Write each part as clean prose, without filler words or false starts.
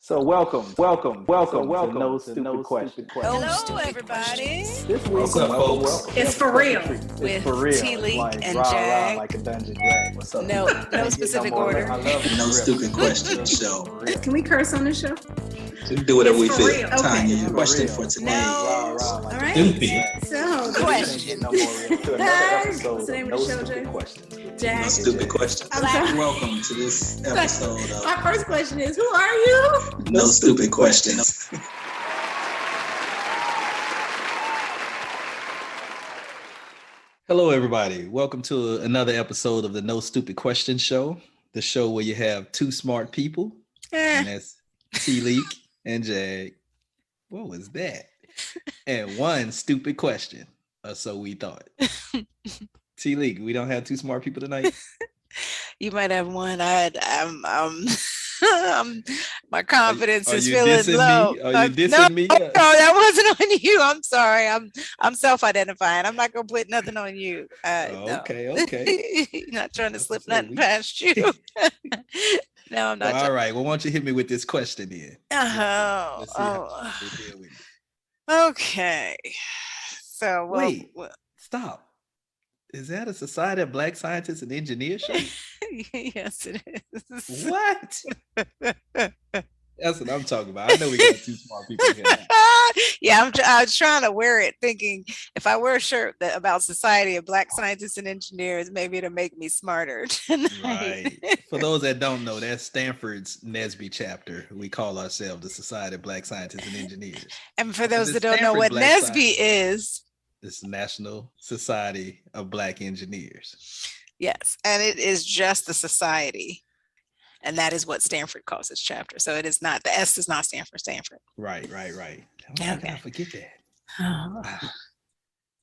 So welcome to No Stupid Questions. Hello, everybody. This week, What's up, folks? welcome. It's for real. It's With for real. TLeake Like, and rah, Jag. rah, like a dungeon drag. What's up? No specific order. I love No Stupid Questions show. Can we curse on the show? We can do whatever we It's feel. for real. Tanya, Okay. question For for real. today. No. is Rah, rah, like All a right. dungeon drag. So, Question. No more real. To another episode What's the name of of No the show, Stupid Jay? Questions. No Jag. Stupid Questions. I'm sorry. Welcome to this episode of Our first question is, who are you? No Stupid Questions. Hello, everybody. Welcome to another episode of the No Stupid Questions show, the show where you have two smart people, and that's TLeake and Jag. What was that? And one stupid question, or so we thought. TLeake, we don't have two smart people tonight. You might have one. My confidence Are is you feeling dissing low. me? Are you dissing no, me? no, that wasn't on you. I'm sorry. I'm self-identifying. I'm not gonna put nothing on you. No. Okay. Not trying to slip So nothing we- past you. No, I'm not. Well, all right. Well, why don't you hit me with this question then? Let's see how we deal with it. Okay. So, well, Wait. Stop. Is that a Society of Black Scientists and Engineers show? yes, it is. What? That's what I'm talking about. I know we got two smart people here. Yeah, I was trying to wear it, thinking if I wear a shirt about Society of Black Scientists and Engineers, maybe it'll make me smarter tonight. Right. For those that don't know, that's Stanford's NSB chapter. We call ourselves the Society of Black Scientists and Engineers. And for those The that don't know Stanford what Black NSB is, It's National Society of Black Engineers. yes, and it is just the society. And that is what Stanford calls its chapter. So it is not, the S does not stand for Stanford. Right. Okay. I forget that. Oh.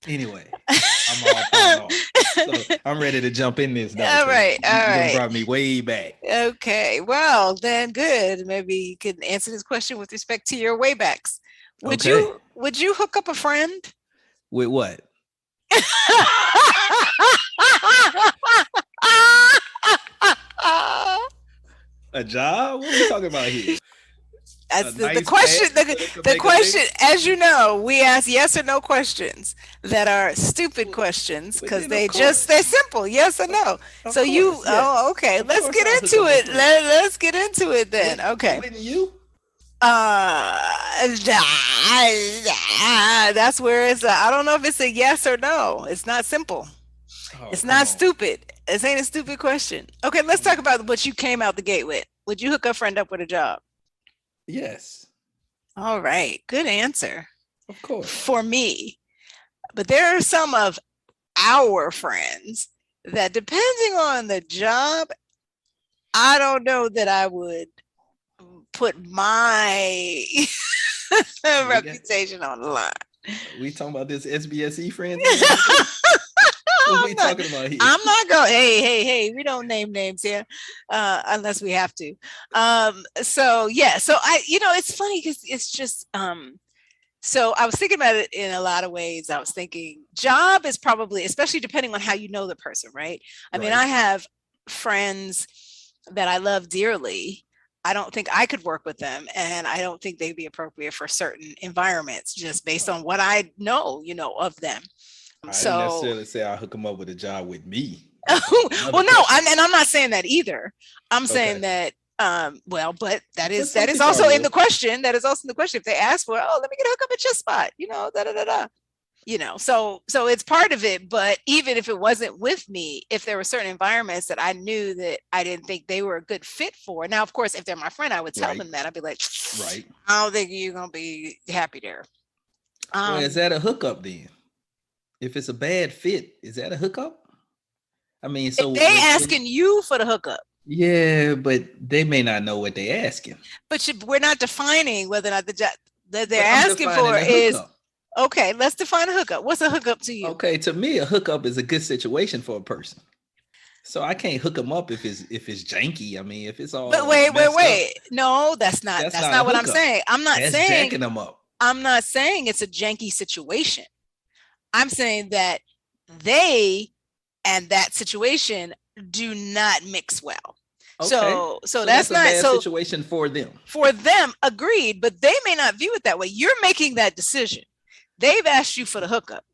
Anyway, I'm all thrown off. So I'm ready to jump in this now. All right. You brought me way back. Okay, well, then good. Maybe you can answer this question with respect to your waybacks. Would you hook up a friend? With what? A job? What are we talking about here? That's the nice question. pet that can The make a question, as you know, we ask yes or no questions that are stupid questions because Well, then, they're simple, yes or no. Of So you, course, yes. oh, okay. Of Let's course get I'll hook into up a it. friend. Let's get into it then. Okay. Wouldn't you? That's where it's. I don't know if it's a yes or no. It's not simple. Oh, It's come not on. stupid. This ain't a stupid question. Okay, let's talk about what you came out the gate with. Would you hook a friend up with a job? Yes, All right, good answer of course. for me. But there are some of our friends that, depending on the job, I don't know that I would put my reputation on the line. We talking about this SBSE friends? What are we talking about here? I'm not going. Hey! We don't name names here, unless we have to. So yeah. So it's funny because it's just. So I was thinking about it in a lot of ways. I was thinking job is probably, especially depending on how you know the person, right? I mean, Right. I have friends that I love dearly. I don't think I could work with them, and I don't think they'd be appropriate for certain environments, just based on what I know, of them. I didn't necessarily say I'll hook them up with a job with me. Well, no, I'm not saying that either. I'm saying Okay. that, but that is some people also are in the question. That is also in the question. If they ask for, let me get a hook up at your spot, So it's part of it. But even if it wasn't with me, if there were certain environments that I knew that I didn't think they were a good fit for. Now, of course, if they're my friend, I would tell Right. them that. I'd be like, Right. I don't think you're gonna be happy there. Well, is that a hookup then? If it's a bad fit, is that a hookup? I mean, so they asking you for the hookup. Yeah, but they may not know what they're asking. But we're not defining whether or not the job that they're But I'm asking defining for a is hookup. okay. Let's define a hookup. What's a hookup to you? Okay. To me, a hookup is a good situation for a person. So I can't hook them up if it's janky. I mean, if it's all. But wait. messed up, No, that's not That's that's not not a what I'm hookup. saying. I'm not that's saying jacking them up. I'm not saying it's a janky situation. I'm saying that they and that situation do not mix well. Okay. So that's a not bad so situation for them. for them. Agreed, but they may not view it that way. You're making that decision. They've asked you for the hookup.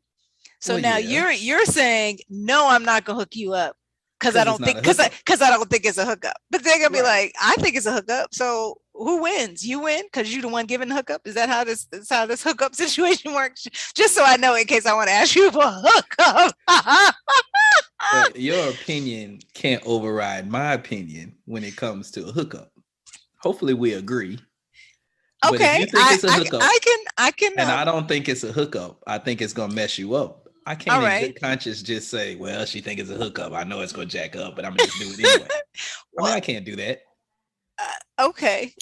So Well, now yeah. you're saying, no, I'm not gonna hook you up because I 'Cause it's don't not think a hookup. because I don't think it's a hookup. But they're gonna be Right. like, I think it's a hookup. So who wins? You win because you're the one giving the hookup. Is that how this hookup situation works? Just so I know in case I want to ask you for a hookup. But your opinion can't override my opinion when it comes to a hookup. Hopefully we agree. But if Okay, you think it's a hookup, I can. and I don't think it's a hookup, I think it's gonna mess you up. I can't All in right. good conscience just say, well, she think it's a hookup. I know it's gonna jack up, but I'm gonna just do it anyway. Well, I can't do that. Okay.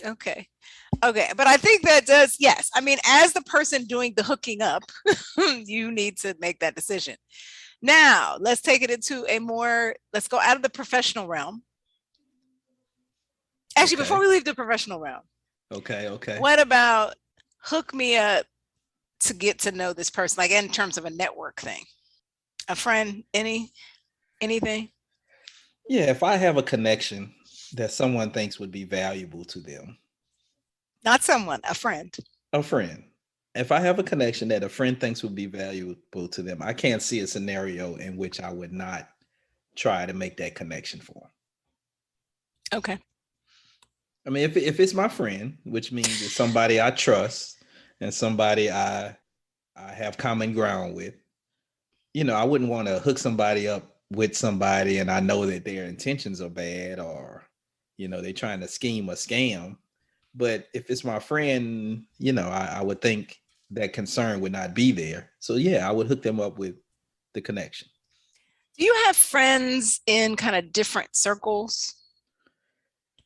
But I think that does, yes. I mean, as the person doing the hooking up, you need to make that decision. Now, let's take it into let's go out of the professional realm. Actually, Okay. before we leave the professional realm, Okay. what about hook me up to get to know this person, like in terms of a network thing? A friend, anything? Yeah, if I have a connection that someone thinks would be valuable to them. Not someone, a friend. A friend. If I have a connection that a friend thinks would be valuable to them, I can't see a scenario in which I would not try to make that connection for them. Okay. I mean, if it's my friend, which means it's somebody I trust and somebody I have common ground with, I wouldn't want to hook somebody up with somebody and I know that their intentions are bad or, they're trying to scheme or scam. But if it's my friend, I would think that concern would not be there. So yeah, I would hook them up with the connection. Do you have friends in kind of different circles?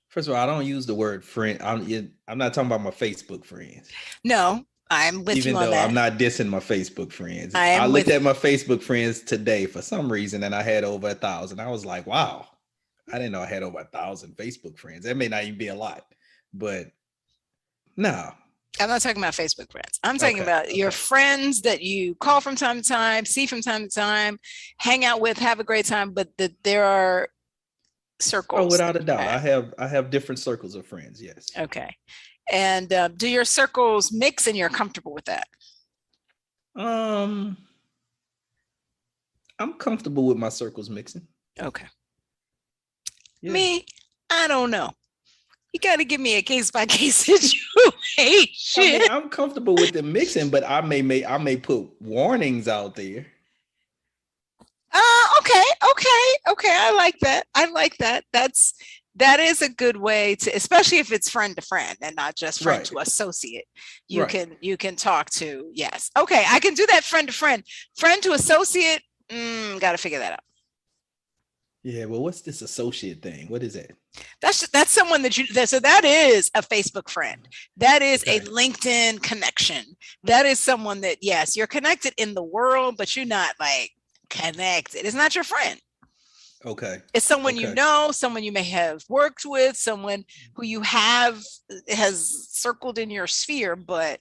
First of all, I don't use the word friend. I'm not talking about my Facebook friends. No, I'm with Even you on though that. I'm not dissing my Facebook friends. I looked at my Facebook friends today for some reason and I had over 1,000. I was like, wow, I didn't know I had over 1,000 Facebook friends. That may not even be a lot, but no. I'm not talking about Facebook friends. I'm talking about your friends that you call from time to time, see from time to time, hang out with, have a great time, but there are circles. Oh, without a doubt. I have different circles of friends, yes. Okay. And do your circles mix and you're comfortable with that? I'm comfortable with my circles mixing. Okay. Yeah. Me, I don't know. You got to give me a case-by-case situation. I mean, I'm comfortable with the mixing, but I may put warnings out there. Okay. I like that. That is a good way to, especially if it's friend to friend and not just friend to associate. You can talk to, yes. Okay, I can do that friend to friend. Friend to associate, got to figure that out. Yeah, well, what's this associate thing? What is that? That's someone so that is a Facebook friend. That is a LinkedIn connection. That is someone that, yes, you're connected in the world, but you're not like connected. It's not your friend. Okay. It's someone you know, someone you may have worked with, someone who you has circled in your sphere, but.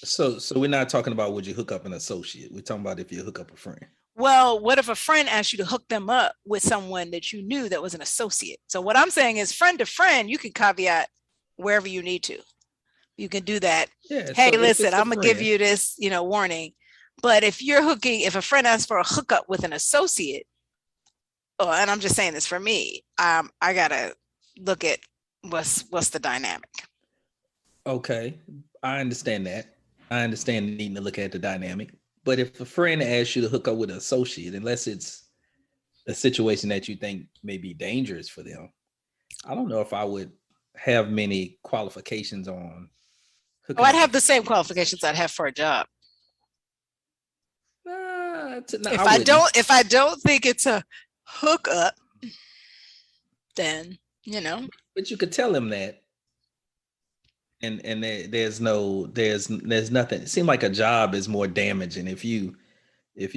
So we're not talking about would you hook up an associate. We're talking about if you hook up a friend. Well, what if a friend asked you to hook them up with someone that you knew that was an associate? So what I'm saying is friend to friend, you can caveat wherever you need to. You can do that. Yeah, hey, so listen, I'm going to give you this, warning. But if a friend asks for a hookup with an associate, and I'm just saying this for me, I got to look at what's the dynamic. Okay. I understand that. I understand needing to look at the dynamic. But if a friend asks you to hook up with an associate, unless it's a situation that you think may be dangerous for them, I don't know if I would have many qualifications on. I'd have the same qualifications I'd have for a job. If I don't think it's a hookup, then But you could tell them that. And there's nothing. It seems like a job is more damaging if you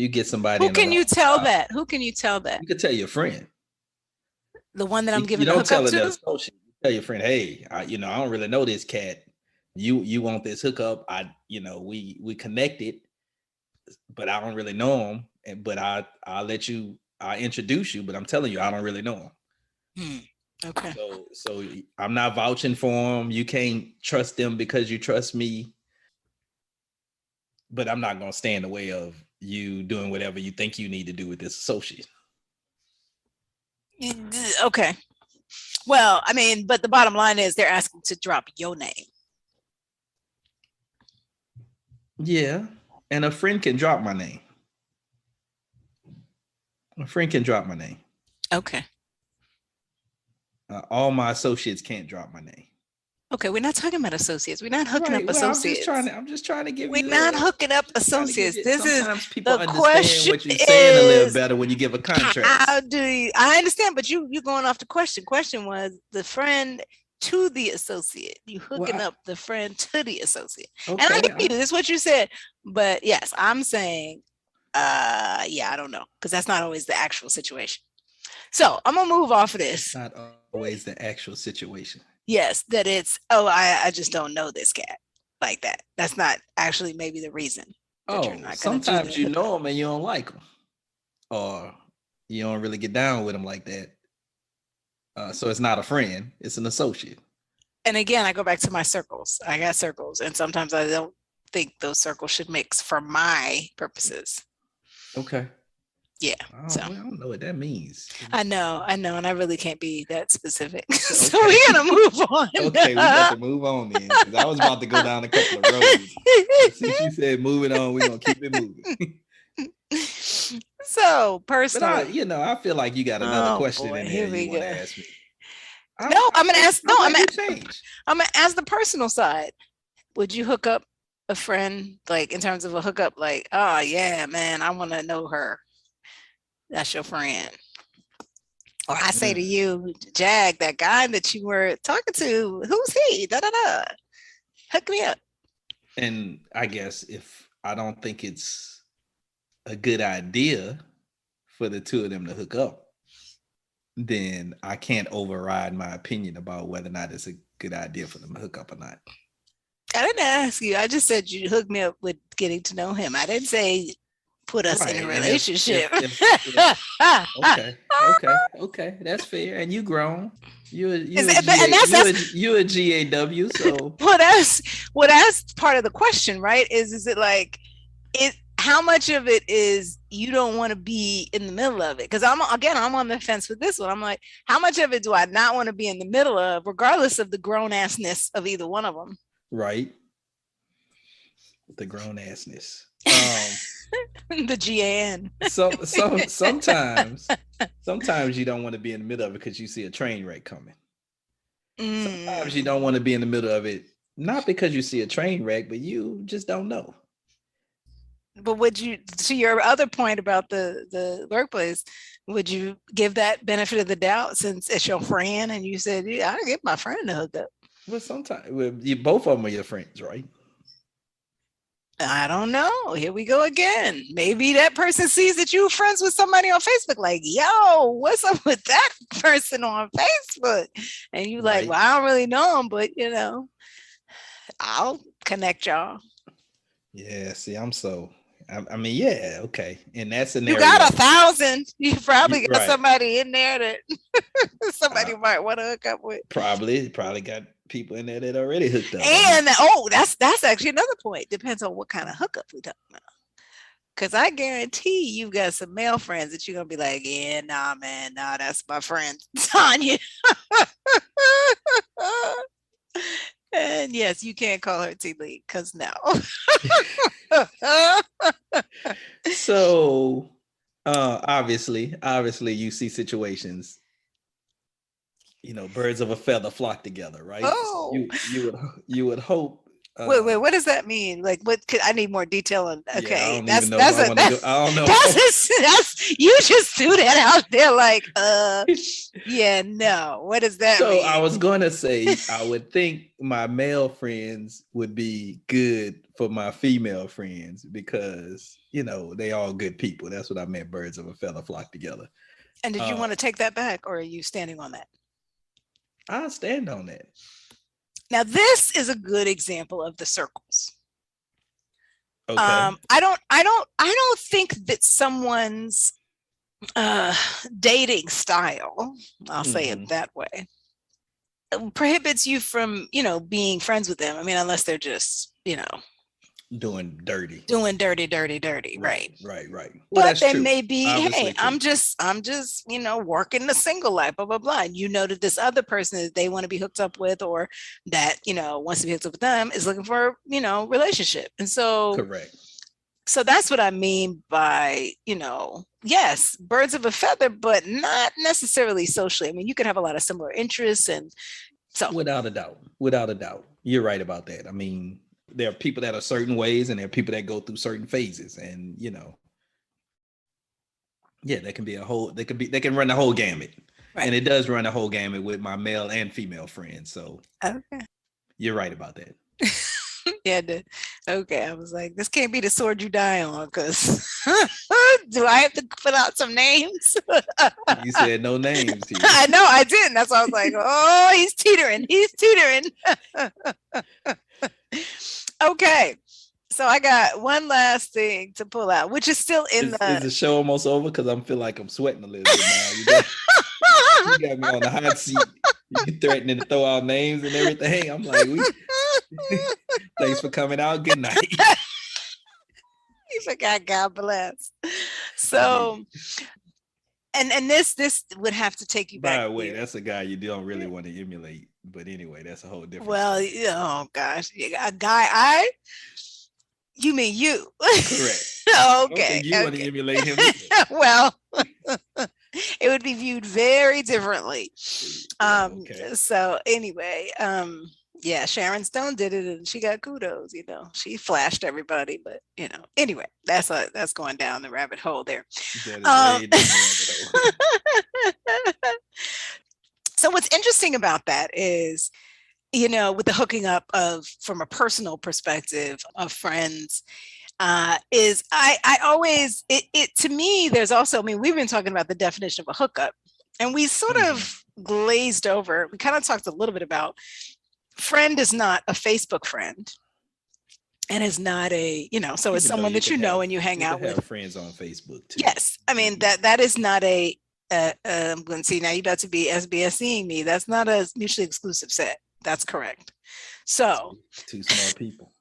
get somebody. Who can you tell that? Who can you tell that? You could tell your friend. The one that I'm giving the hookup to? You don't tell associate. You tell your friend, hey, I don't really know this cat. You want this hookup? We connected, but I don't really know him. But I'll introduce you. But I'm telling you, I don't really know him. Okay. So I'm not vouching for them. You can't trust them because you trust me. But I'm not going to stand in the way of you doing whatever you think you need to do with this associate. Okay. Well, I mean, but the bottom line is they're asking to drop your name. Yeah. And a friend can drop my name. A friend can drop my name. Okay. All my associates can't drop my name. Okay, we're not talking about associates. We're not hooking up associates. I'm just trying to give we're you. We're not hooking up associates. This sometimes is people the understand question what you're saying a little better when you give a contract. How do you? I understand, but you're going off the question. Question was the friend to the associate. You hooking up the friend to the associate. Okay, and I get you. This is what you said. But yes, I'm saying, yeah, I don't know, because that's not always the actual situation. So I'm gonna move off of this. Not always the actual situation. Yes, that it's, I just don't know this cat like that. That's not actually maybe the reason. Sometimes you know them and you don't like them, or you don't really get down with them like that. So it's not a friend, it's an associate. And again, I go back to my circles. I got circles, and sometimes I don't think those circles should mix for my purposes. Okay. Yeah. I don't know what that means. I know, and I really can't be that specific. Okay. So we're gonna move on. Okay, we got to move on then. Because I was about to go down a couple of roads. Since you said moving on, we're gonna keep it moving. So personal. But I feel like you got another question in there you want to ask me. I'm gonna ask the personal side. Would you hook up a friend, like in terms of a hookup, like, oh yeah, man, I want to know her. That's your friend. Or I say to you, Jag, that guy that you were talking to, who's he? Hook me up. And I guess if I don't think it's a good idea for the two of them to hook up, then I can't override my opinion about whether or not it's a good idea for them to hook up or not. I didn't ask you. I just said you hook me up with getting to know him. I didn't say put us in a relationship. Okay, that's fair. And you grown. You a GAW. So well, that's part of the question, right? Is it like it? How much of it is you don't want to be in the middle of it? Because I'm on the fence with this one. I'm like, how much of it do I not want to be in the middle of, regardless of the grown assness of either one of them? Right. The grown assness. The GAN. Sometimes you don't want to be in the middle of it because you see a train wreck coming. Sometimes you don't want to be in the middle of it, not because you see a train wreck, but you just don't know. But would you, to your other point about the workplace, would you give that benefit of the doubt since it's your friend and you said, yeah, I'll get my friend to hook up? Well, sometimes both of them are your friends, right? I don't know. Here we go again. Maybe that person sees that you're friends with somebody on Facebook, like, yo, what's up with that person on Facebook? And you like, well, I don't really know him, but I'll connect y'all. Yeah, see, I mean, yeah, okay. In that scenario, you got 1,000. You probably got somebody in there that somebody might want to hook up with. Probably got people in there that already hooked up. And that's actually another point. Depends on what kind of hookup we talking about. Because I guarantee you've got some male friends that you're gonna be like, yeah, nah, man, nah, that's my friend Tanya. And yes, you can't call her TLeake because no. So obviously you see situations, birds of a feather flock together, right? Oh. You would hope. Wait, what does that mean? Like, I need more detail on. Okay, I don't know. You just threw that out there, like, yeah, no. What does that mean? So I was gonna say, I would think my male friends would be good for my female friends because they all good people. That's what I meant. Birds of a feather flock together. And did you want to take that back, or are you standing on that? I'll stand on that. Now, this is a good example of the circles. Okay. I don't think that someone's dating style, I'll say Mhm. it that way, prohibits you from, being friends with them. I mean, unless they're just, Doing dirty. doing dirty, right? Right. Well, But that's they true. may be, Obviously hey, true. I'm just, working the single life, blah, blah, blah. And you know that this other person that they want to be hooked up with, or that, wants to be hooked up with them, is looking for, relationship. And so, Correct. so that's what I mean by, yes, birds of a feather, but not necessarily socially. I mean, you could have a lot of similar interests. And so Without a doubt. You're right about that. I mean, there are people that are certain ways and there are people that go through certain phases, and yeah, they can run the whole gamut. right. And it does run the whole gamut with my male and female friends. So Okay. you're right about that. Yeah. Okay. I was like, this can't be the sword you die on, because do I have to put out some names? You said no names here. I know I didn't. That's why I was like, oh, he's teetering. Okay. So I got one last thing to pull out, which is still in Is the show almost over? Because I feel like I'm sweating a little bit now. You got me on the hot seat. You threatening to throw out names and everything. I'm like, thanks for coming out. Good night. You forgot, God bless. So, and this would have to take you back. By the way, that's a guy you don't really want to emulate. But anyway, that's a whole different. Well, oh gosh, a guy. You mean you? Correct. Okay. You want to emulate him? Well, it would be viewed very differently. Okay. So anyway, yeah, Sharon Stone did it and she got kudos, she flashed everybody, but anyway, that's going down the rabbit hole there. That is way down the rabbit hole. So what's interesting about that is, with the hooking up from a personal perspective of friends, is I always, it to me, there's also, I mean, we've been talking about the definition of a hookup, and we sort of glazed over. We kind of talked a little bit about friend is not a Facebook friend, and is not a, so it's someone that and you hang out with. Friends on Facebook too. Yes, I mean that is not a. I'm going to see now. You about to be SBSing me. That's not a mutually exclusive set. That's correct. So two smart people.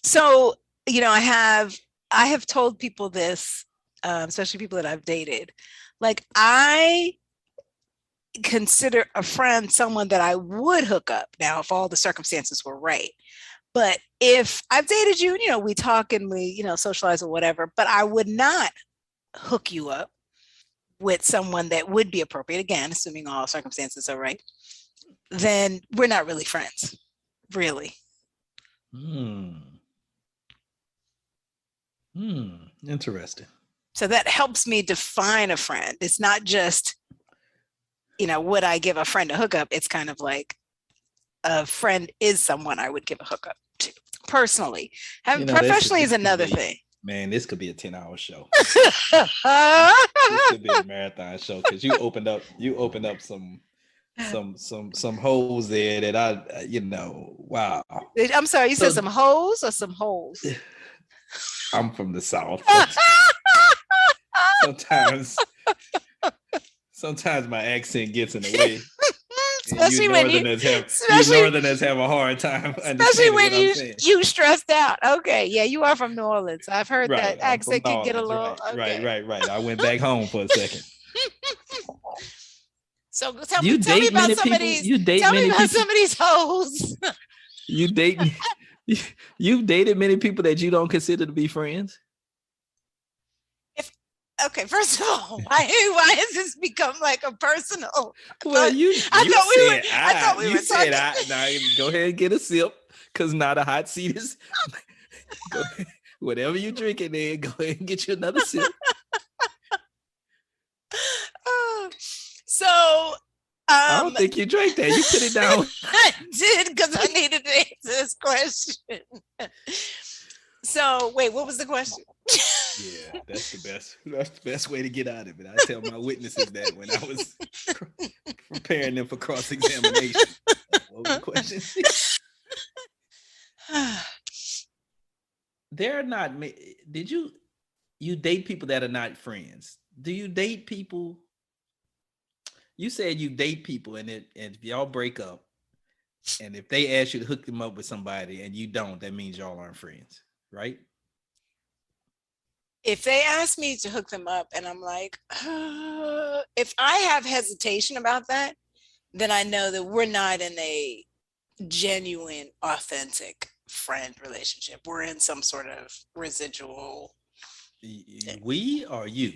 So I have told people this, especially people that I've dated. Like, I consider a friend someone that I would hook up now if all the circumstances were right. But if I've dated you, we talk and we socialize or whatever. But I would not hook you up with someone that would be appropriate, again, assuming all circumstances are right, then we're not really friends, really. Interesting. So that helps me define a friend. It's not just, would I give a friend a hookup? It's kind of like a friend is someone I would give a hookup to. Personally, professionally is another thing. Man, this could be a 10-hour show. This could be a marathon show, because you opened up some holes there that wow. I'm sorry, you said some hoes or some holes? I'm from the South. Sometimes my accent gets in the way. Especially when Northerners have a hard time especially when understanding you stressed out. Okay, yeah, you are from New Orleans. I've heard that accent can get a little. Right. I went back home for a second. So tell me about some of these. Tell me about some of these hoes. You've dated many people that you don't consider to be friends? Okay, first of all, why has this become like a personal? Well, I thought we were talking. Now go ahead and get a sip, because now the hot seat is. Go ahead, whatever you drinking, there, go ahead and get you another sip. So. I don't think you drank that. You put it down. I did, because I needed to answer this question. So wait, what was the question? Yeah, that's the best way to get out of it. I tell my witnesses that when I was preparing them for cross-examination. What was the question? There are not. Did you date people that are not friends? do you date people? You said you date people, and if y'all break up, and if they ask you to hook them up with somebody and you don't, that means y'all aren't friends, right? If they ask me to hook them up and I'm like, if I have hesitation about that, then I know that we're not in a genuine, authentic friend relationship. We're in some sort of residual. We or you?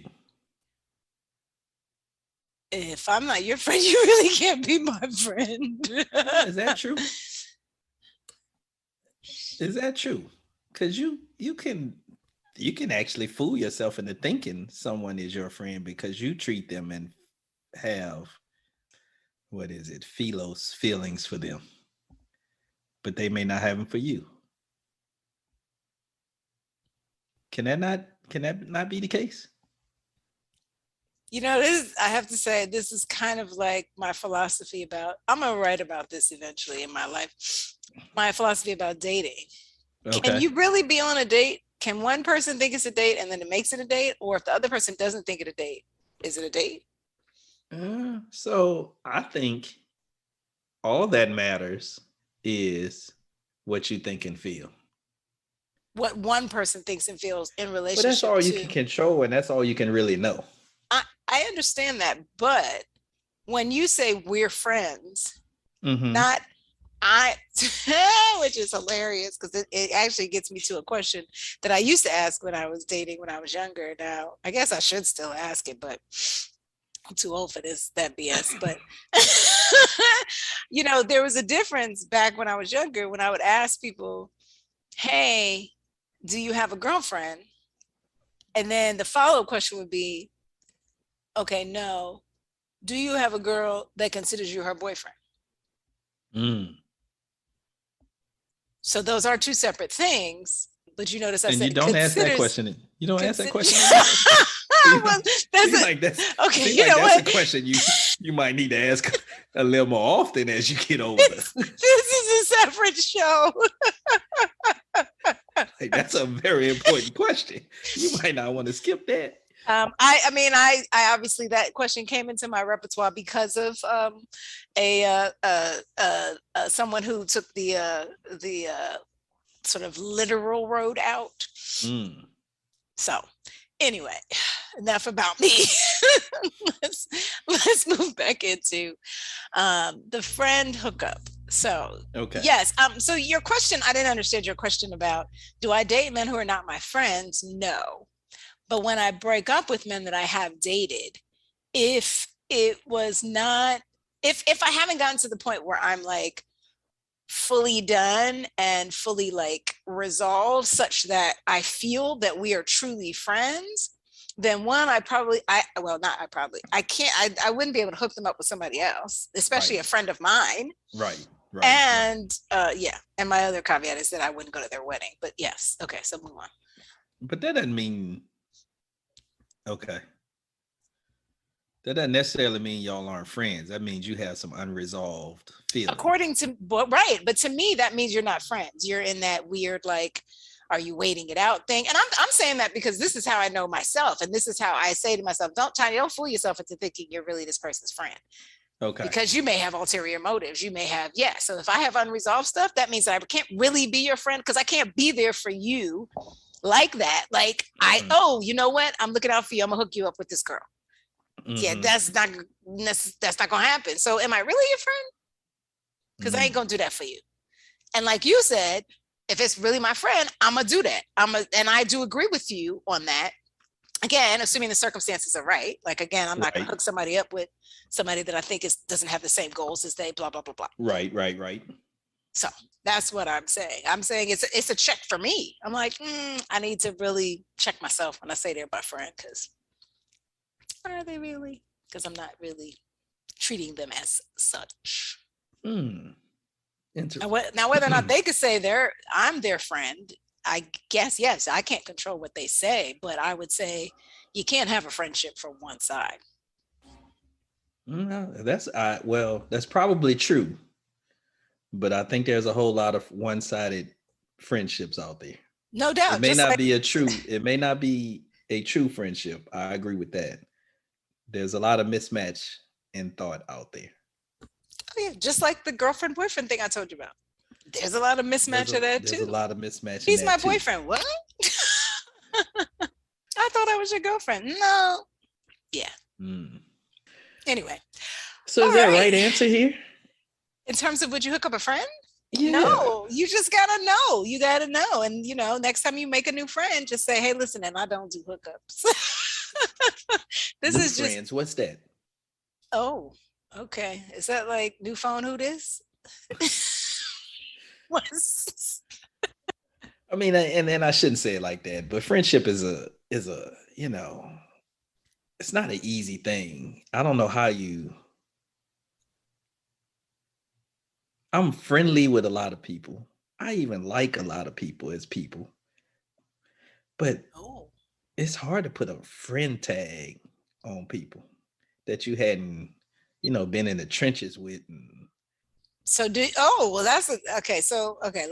If I'm not your friend, you really can't be my friend. Is that true? Is that true? Because you can actually fool yourself into thinking someone is your friend because you treat them and have, what is it, philos, feelings for them, but they may not have them for you. Can that not be the case? You know, I have to say, this is kind of like my philosophy about, I'm gonna write about this eventually in my life. My philosophy about dating. Okay. Can you really be on a date? Can one person think it's a date and then it makes it a date? Or if the other person doesn't think it a date, is it a date? So I think all that matters is what you think and feel. What one person thinks and feels in relationship. But that's all you can control, and that's all you can really know. I understand that, but when you say we're friends, Mm-hmm. which is hilarious because it actually gets me to a question that I used to ask when I was dating when I was younger. Now, I guess I should still ask it, but I'm too old for that BS. But you know, there was a difference back when I was younger when I would ask people, hey, do you have a girlfriend? And then the follow-up question would be, okay, no. Do you have a girl that considers you her boyfriend? So those are two separate things. But you notice I said, you don't ask that question. You don't ask that question. Okay, you know what? That's a question you might need to ask a little more often as you get older. This is a separate show. Like, that's a very important question. You might not want to skip that. I obviously that question came into my repertoire because of someone who took the sort of literal road out. So anyway, enough about me. let's move back into the friend hookup. So okay. Yes. So your question, I didn't understand your question about, do I date men who are not my friends? No. But when I break up with men that I have dated, if I haven't gotten to the point where I'm like fully done and fully like resolved such that I feel that we are truly friends, then I wouldn't be able to hook them up with somebody else, especially a friend of mine. Right. And and my other caveat is that I wouldn't go to their wedding, but yes. Okay, so move on. But that doesn't mean, okay. That doesn't necessarily mean y'all aren't friends. That means you have some unresolved feelings. According to, but to me, that means you're not friends. You're in that weird, like, are you waiting it out thing? And I'm saying that because this is how I know myself. And this is how I say to myself, don't fool yourself into thinking you're really this person's friend. Okay. Because you may have ulterior motives. You may have, so if I have unresolved stuff, that means that I can't really be your friend because I can't be there for you like that. Like, you know what? I'm looking out for you. I'm gonna hook you up with this girl. Yeah, that's not gonna happen. So am I really your friend? Because I ain't gonna do that for you. And like you said, if it's really my friend, I'm gonna do that. And I do agree with you on that. Again, assuming the circumstances are right. Like, again, I'm not gonna hook somebody up with somebody that I think doesn't have the same goals as they, blah, blah, blah, blah. Right. So that's what I'm saying. I'm saying it's a check for me. I'm like, I need to really check myself when I say they're my friend, because are they really? Because I'm not really treating them as such. Interesting. Now, whether or not they could say I'm their friend, I guess, yes, I can't control what they say, but I would say you can't have a friendship from one side. No, that's probably true. But I think there's a whole lot of one-sided friendships out there. No doubt. It may not be a true. It may not be a true friendship. I agree with that. There's a lot of mismatch in thought out there. Oh, yeah, just like the girlfriend boyfriend thing I told you about. There's a lot of mismatch of that too. There's a lot of mismatch. He's in my that too. boyfriend. What? I thought I was your girlfriend. No. Yeah. Anyway. So is that right answer here? In terms of would you hook up a friend? Yeah. No, you just gotta know. You gotta know. And you know, next time you make a new friend, just say, hey, listen, and I don't do hookups. This new is friends. just What's that? Oh, okay. Is that like new phone? Who this? What's I mean, and I shouldn't say it like that, but friendship is a you know, it's not an easy thing. I don't know how I'm friendly with a lot of people. I even like a lot of people as people. But it's hard to put a friend tag on people that you hadn't, been in the trenches with. So okay. So okay,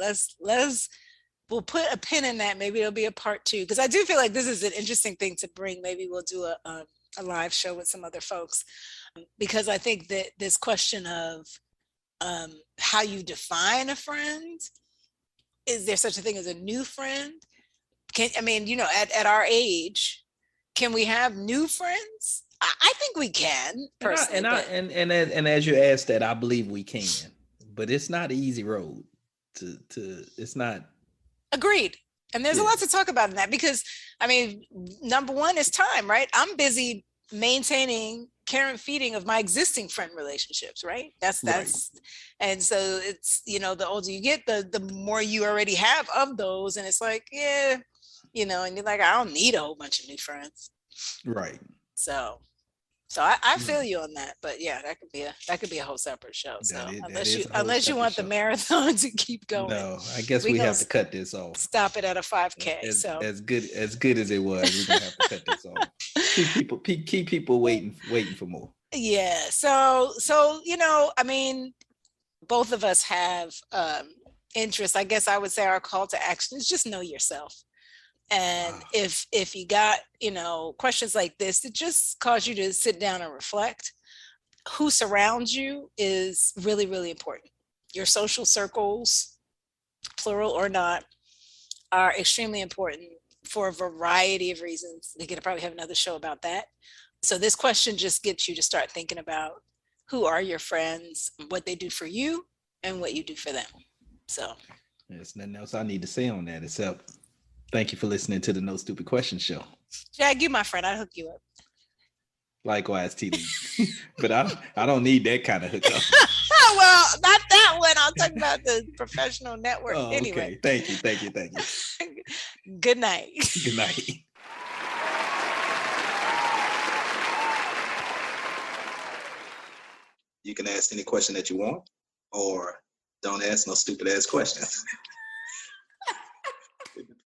we'll put a pin in that. Maybe it'll be a part 2 because I do feel like this is an interesting thing to bring. Maybe we'll do a live show with some other folks because I think that this question of how you define a friend, is there such a thing as a new friend? At our age, can we have new friends? I think we can personally. And as you asked that, I believe we can, but it's not an easy road to it's not. Agreed. And there's a lot to talk about in that because number one is time, right? I'm busy maintaining care and feeding of my existing friend relationships, right? That's right. And so it's, the older you get, the more you already have of those. And it's like, yeah, and you're like, I don't need a whole bunch of new friends. Right. So I feel you on that, but yeah, that could be a whole separate show. So unless you want the marathon to keep going, no, I guess we have to cut this off. Stop it at a 5K. As good as it was, we're gonna have to cut this off. Keep people waiting for more. Yeah. So both of us have interests. I guess I would say our call to action is just know yourself. And if you got, questions like this, it just cause you to sit down and reflect. Who surrounds you is really, really important. Your social circles, plural or not, are extremely important for a variety of reasons. We could probably have another show about that. So this question just gets you to start thinking about who are your friends, what they do for you, and what you do for them. So there's nothing else I need to say on that except thank you for listening to the No Stupid Questions show. Jag, you my friend. I'll hook you up. Likewise, TLeake. But I don't need that kind of hookup. Well, not that one. I'll talk about the professional network. Anyway. Okay. Thank you. Good night. Good night. You can ask any question that you want, or don't ask no stupid ass questions.